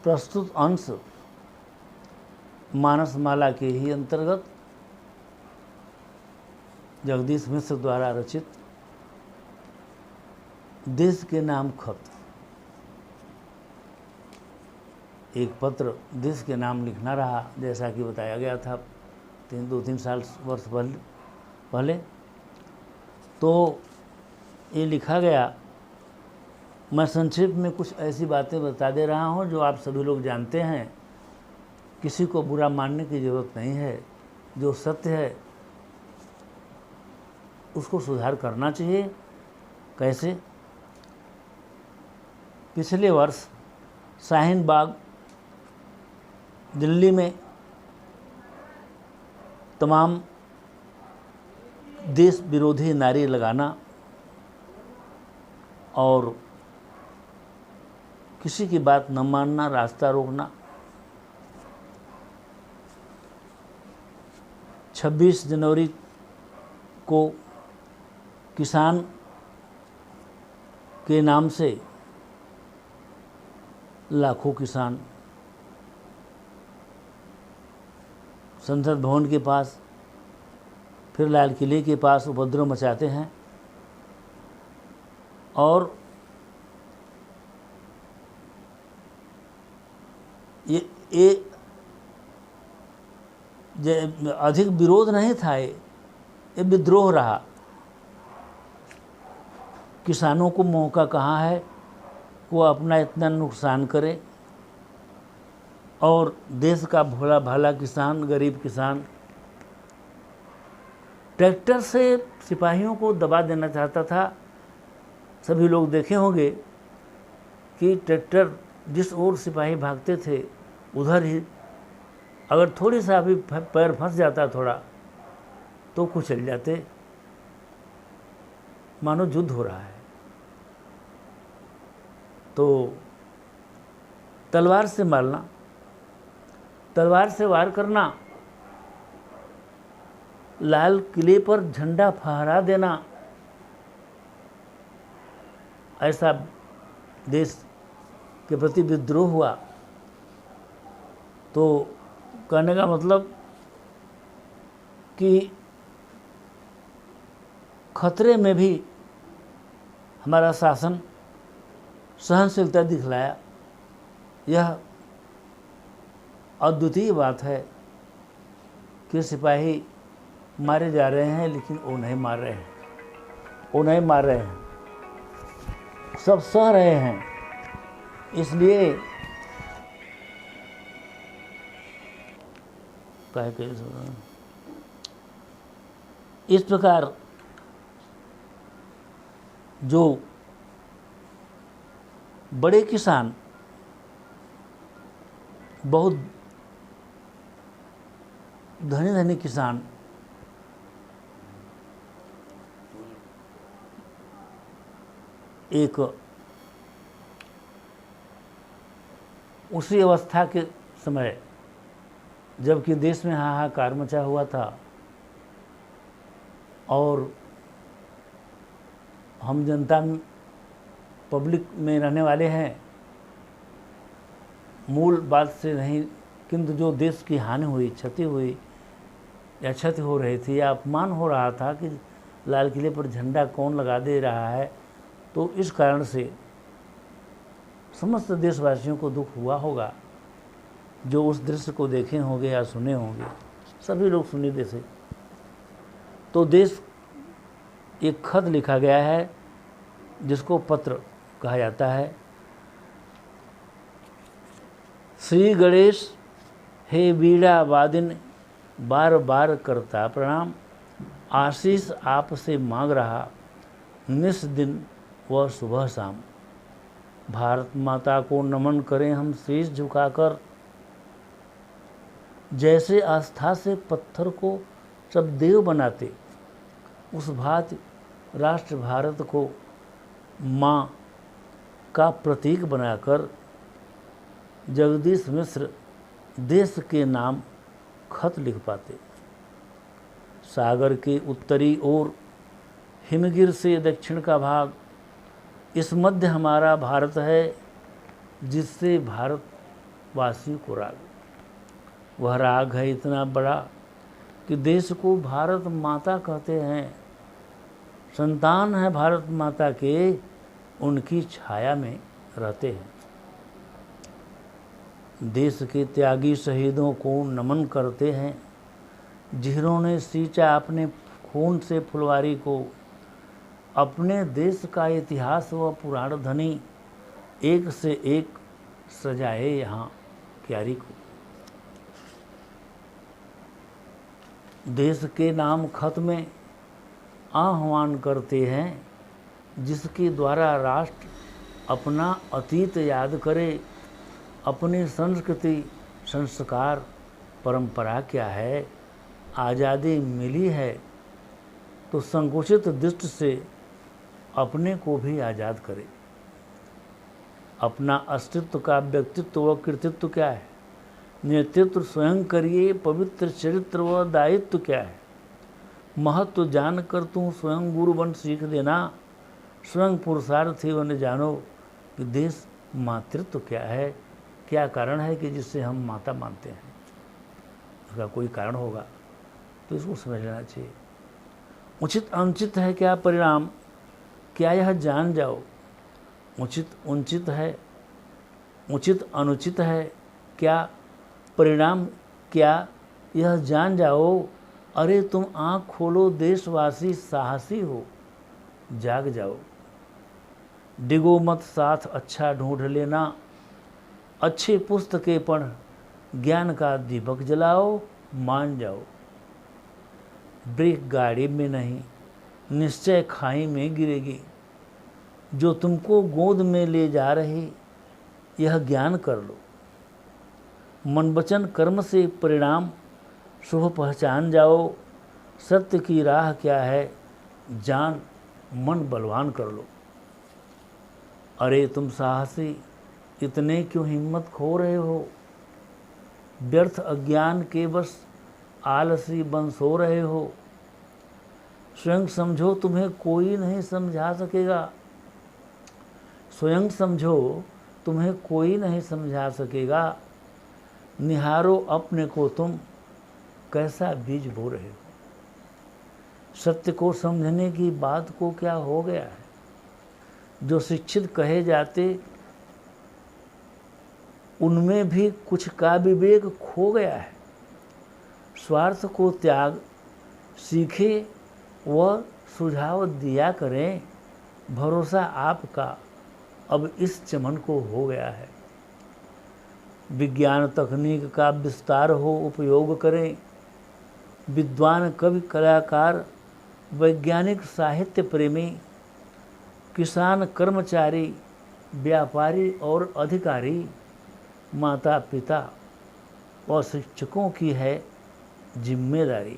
प्रस्तुत अंश मानसमाला के ही अंतर्गत जगदीश मिश्र द्वारा रचित देश के नाम खत, एक पत्र देश के नाम लिखना रहा, जैसा कि बताया गया था 2-3 वर्ष पहले। तो ये लिखा गया। मैं संक्षेप में कुछ ऐसी बातें बता दे रहा हूँ जो आप सभी लोग जानते हैं। किसी को बुरा मानने की ज़रूरत नहीं है। जो सत्य है उसको सुधार करना चाहिए। कैसे? पिछले वर्ष शाहीन बाग दिल्ली में तमाम देश विरोधी नारे लगाना और किसी की बात न मानना, रास्ता रोकना, 26 जनवरी को किसान के नाम से लाखों किसान संसद भवन के पास, फिर लाल किले के पास उपद्रव मचाते हैं और ये अधिक विरोध नहीं था, ये विद्रोह रहा। किसानों को मौका कहाँ है वो अपना इतना नुकसान करे और देश का भोला भाला किसान, गरीब किसान ट्रैक्टर से सिपाहियों को दबा देना चाहता था। सभी लोग देखे होंगे कि ट्रैक्टर जिस ओर सिपाही भागते थे उधर ही अगर थोड़ी सा भी पैर फंस जाता थोड़ा तो कुचल जाते, मानो युद्ध हो रहा है। तो तलवार से मारना, तलवार से वार करना, लाल किले पर झंडा फहरा देना, ऐसा देश के प्रति विद्रोह हुआ। तो कहने का मतलब कि खतरे में भी हमारा शासन सहनशीलता दिखलाया। यह अद्वितीय बात है कि सिपाही मारे जा रहे हैं लेकिन वो नहीं मार रहे हैं, वो नहीं मार रहे हैं, सब सह रहे हैं। इसलिए इस प्रकार जो बड़े किसान, बहुत धनी धनी किसान एक उसी अवस्था के समय जबकि देश में हाहाकार मचा हुआ था और हम जनता पब्लिक में रहने वाले हैं, मूल बात से नहीं, किंतु जो देश की हानि हुई, क्षति हुई या क्षति हो रही थी या अपमान हो रहा था कि लाल किले पर झंडा कौन लगा दे रहा है, तो इस कारण से समस्त देशवासियों को दुख हुआ होगा। जो उस दृश्य को देखे होंगे या सुने होंगे, सभी लोग सुने जैसे। तो देश एक खत लिखा गया है जिसको पत्र कहा जाता है। श्री गणेश हे बीड़ा वादिन बार बार करता प्रणाम, आशीष आपसे मांग रहा निस दिन व सुबह शाम। भारत माता को नमन करें हम शीश झुकाकर, जैसे आस्था से पत्थर को सब देव बनाते, उस भांति राष्ट्र भारत को माँ का प्रतीक बनाकर जगदीश मिश्र देश के नाम खत लिख पाते। सागर के उत्तरी ओर हिमगिर से दक्षिण का भाग, इस मध्य हमारा भारत है, जिससे भारत वासी को राग। वह राग है इतना बड़ा कि देश को भारत माता कहते हैं। संतान है भारत माता के, उनकी छाया में रहते हैं। देश के त्यागी शहीदों को नमन करते हैं, जिन्होंने सींचा अपने खून से फुलवारी को। अपने देश का इतिहास व पुराण धनी एक से एक सजाए यहाँ क्यारी को। देश के नाम खत में आह्वान करते हैं, जिसके द्वारा राष्ट्र अपना अतीत याद करे, अपनी संस्कृति संस्कार परंपरा क्या है। आज़ादी मिली है तो संकुचित दृष्टि से अपने को भी आज़ाद करे। अपना अस्तित्व का व्यक्तित्व व कृतित्व क्या है, नेतृत्व स्वयं करिए, पवित्र चरित्र व दायित्व क्या है। महत्व जान कर तू स्वयं गुरु बन सीख देना, स्वयं पुरुषार्थी बन जानो कि देश मातृत्व क्या है। क्या कारण है कि जिससे हम माता मानते हैं, उसका कोई कारण होगा तो इसको समझ लेना चाहिए। उचित अनुचित है क्या परिणाम, क्या यह जान जाओ। उचित अनुचित है, उचित अनुचित है क्या परिणाम, क्या यह जान जाओ। अरे तुम आँख खोलो देशवासी, साहसी हो जाग जाओ। डिगो मत साथ अच्छा ढूंढ लेना, अच्छी पुस्तकें पढ़ ज्ञान का दीपक जलाओ मान जाओ। ब्रेक गाड़ी में नहीं निश्चय खाई में गिरेगी, जो तुमको गोद में ले जा रही यह ज्ञान कर लो। मन वचन कर्म से परिणाम शुभ पहचान जाओ। सत्य की राह क्या है जान मन बलवान कर लो। अरे तुम साहसी इतने क्यों हिम्मत खो रहे हो, व्यर्थ अज्ञान के बस आलसी बन सो रहे हो। स्वयं समझो तुम्हें कोई नहीं समझा सकेगा, स्वयं समझो तुम्हें कोई नहीं समझा सकेगा। निहारो अपने को तुम कैसा बीज बो रहे हो। सत्य को समझने की बात को क्या हो गया है, जो शिक्षित कहे जाते उनमें भी कुछ का विवेक खो गया है। स्वार्थ को त्याग सीखे व सुझाव दिया करें, भरोसा आपका अब इस चमन को हो गया है। विज्ञान तकनीक का विस्तार हो उपयोग करें, विद्वान कवि कलाकार वैज्ञानिक साहित्य प्रेमी किसान कर्मचारी व्यापारी और अधिकारी माता पिता और शिक्षकों की है जिम्मेदारी।